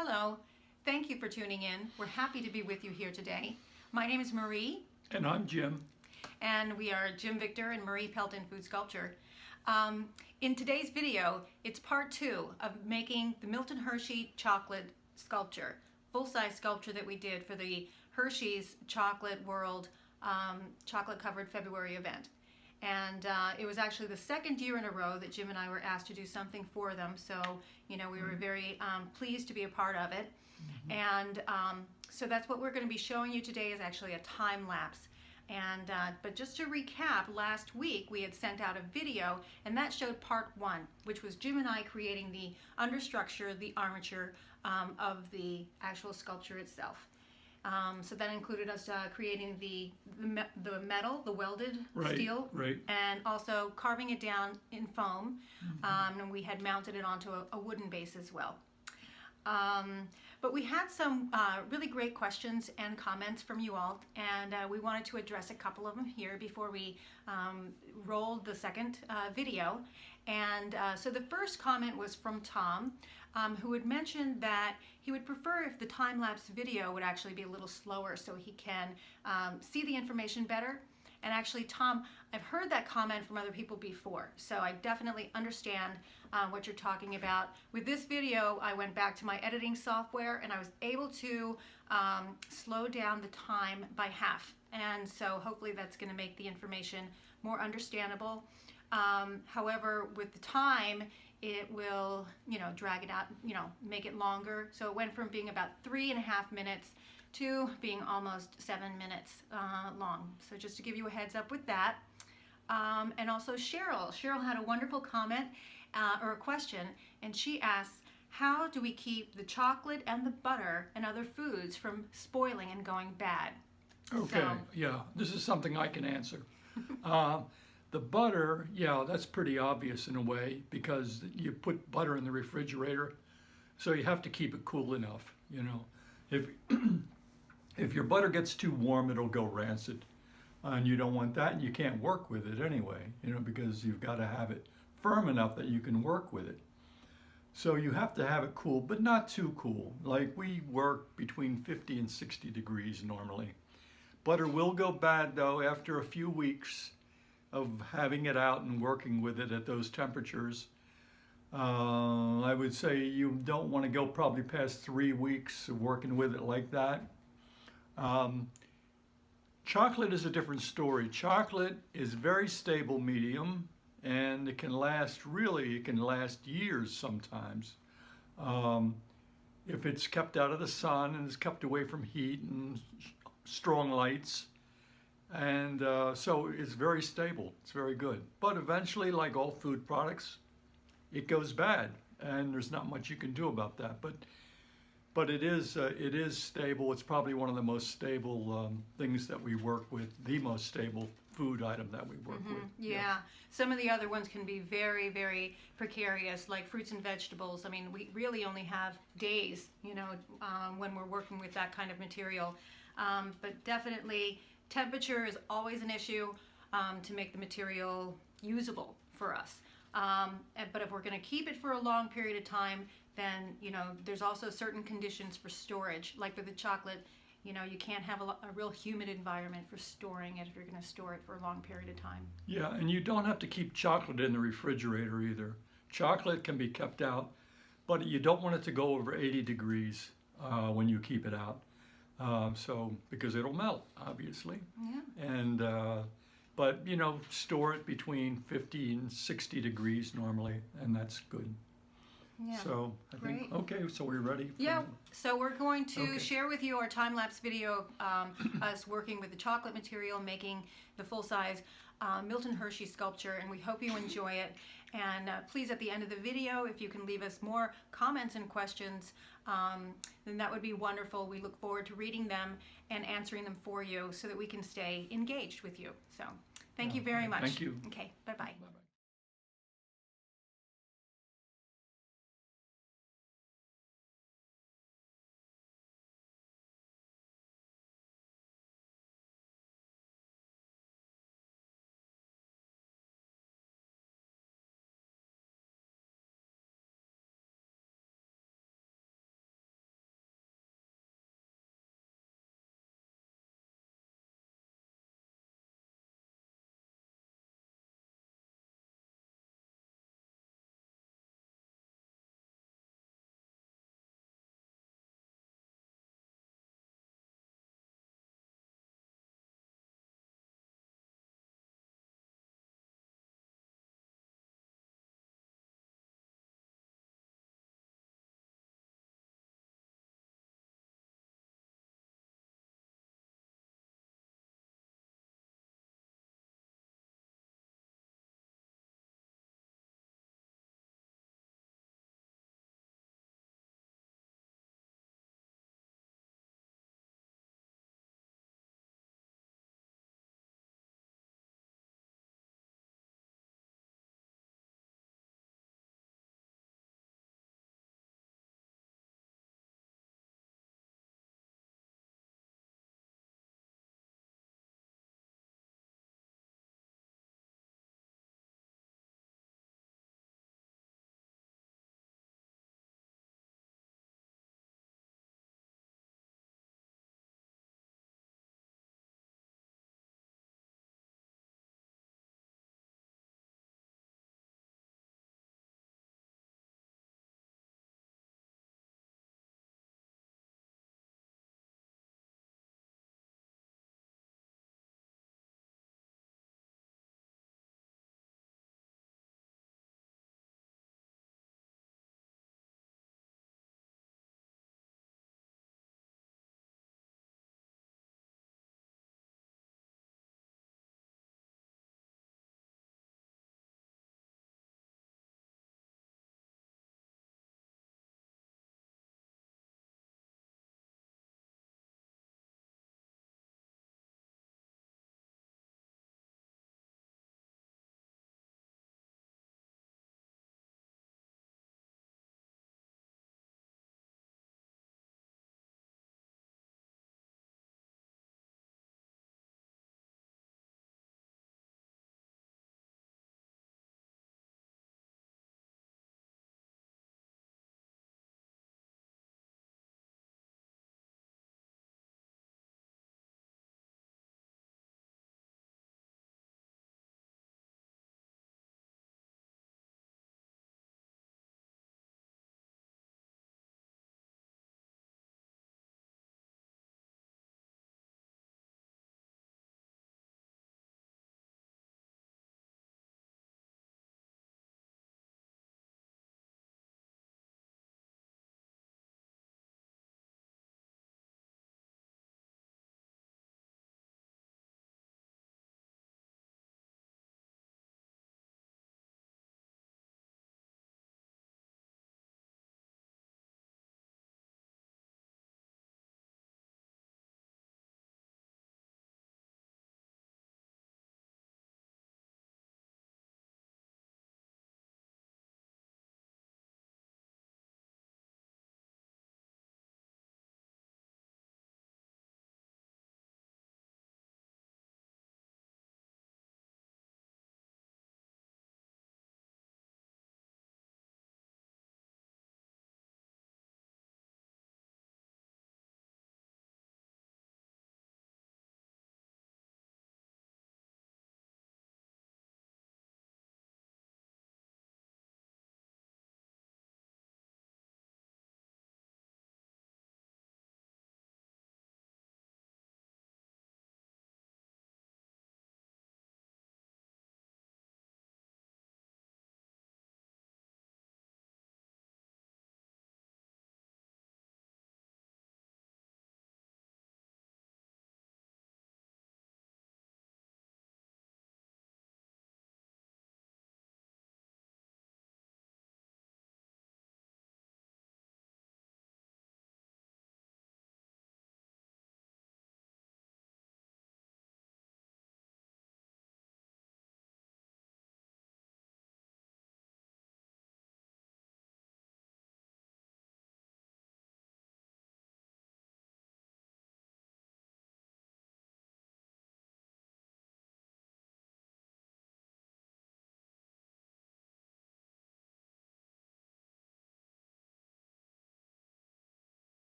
Hello, thank you for tuning in. We're happy to be with you here today. My name is Marie. And I'm Jim. And we are Jim Victor and Marie Pelton Food Sculpture. In today's video, it's part 2 of making the Milton Hershey chocolate sculpture, full-size sculpture that we did for the Hershey's Chocolate World chocolate covered February event. And it was actually the second year in a row that Jim and I were asked to do something for them. So, we were very pleased to be a part of it. And so that's what we're going to be showing you today is actually a time lapse. And but just to recap, last week we had sent out a video and that showed part 1, which was Jim and I creating the understructure, the armature of the actual sculpture itself. So that included us creating the metal, the welded steel, and also carving it down in foam. And we had mounted it onto a wooden base as well. But we had some really great questions and comments from you all, and we wanted to address a couple of them here before we rolled the second video. And so the first comment was from Tom, who had mentioned that he would prefer if the time-lapse video would actually be a little slower so he can see the information better. And actually, Tom, I've heard that comment from other people before, so I definitely understand what you're talking about. With this video, I went back to my editing software and I was able to slow down the time by half. And so hopefully that's going to make the information more understandable. However, with the time, it will, drag it out, make it longer. So it went from being about 3.5 minutes to being almost 7 minutes long. So just to give you a heads up with that. And also Cheryl had a wonderful comment or a question, and she asks, how do we keep the chocolate and the butter and other foods from spoiling and going bad? Okay, So, yeah, this is something I can answer. The butter, yeah, that's pretty obvious in a way because you put butter in the refrigerator, so you have to keep it cool enough, If if your butter gets too warm, it'll go rancid, and you don't want that, and you can't work with it anyway, because you've got to have it firm enough that you can work with it. So you have to have it cool, but not too cool. Like we work between 50 and 60 degrees normally. Butter will go bad though after a few weeks of having it out and working with it at those temperatures. I would say you don't want to go probably past 3 weeks of working with it like that. Chocolate is a different story. Chocolate is very stable medium and it can last years sometimes. If it's kept out of the sun and it's kept away from heat and strong lights. And so it's very stable, it's very good. But eventually, like all food products, it goes bad and there's not much you can do about that. But it is stable. It's probably one of the most stable things that we work with, the most stable food item that we work with. Yeah, some of the other ones can be very, very precarious, like fruits and vegetables. I mean, we really only have days, when we're working with that kind of material. But definitely, temperature is always an issue to make the material usable for us. But if we're going to keep it for a long period of time, then, there's also certain conditions for storage. Like with the chocolate, you can't have a real humid environment for storing it if you're going to store it for a long period of time. Yeah, and you don't have to keep chocolate in the refrigerator either. Chocolate can be kept out, but you don't want it to go over 80 degrees when you keep it out. Because it'll melt, obviously. Yeah. And but store it between 50 and 60 degrees normally, and that's good. Yeah. So I think, okay, so we're ready? Yeah, so we're going to share with you our time-lapse video of us working with the chocolate material, making the full-size Milton Hershey sculpture, and we hope you enjoy it. And please, at the end of the video, if you can leave us more comments and questions, then that would be wonderful. We look forward to reading them and answering them for you so that we can stay engaged with you. So thank you very much. Thank you. Okay, bye-bye. Bye-bye.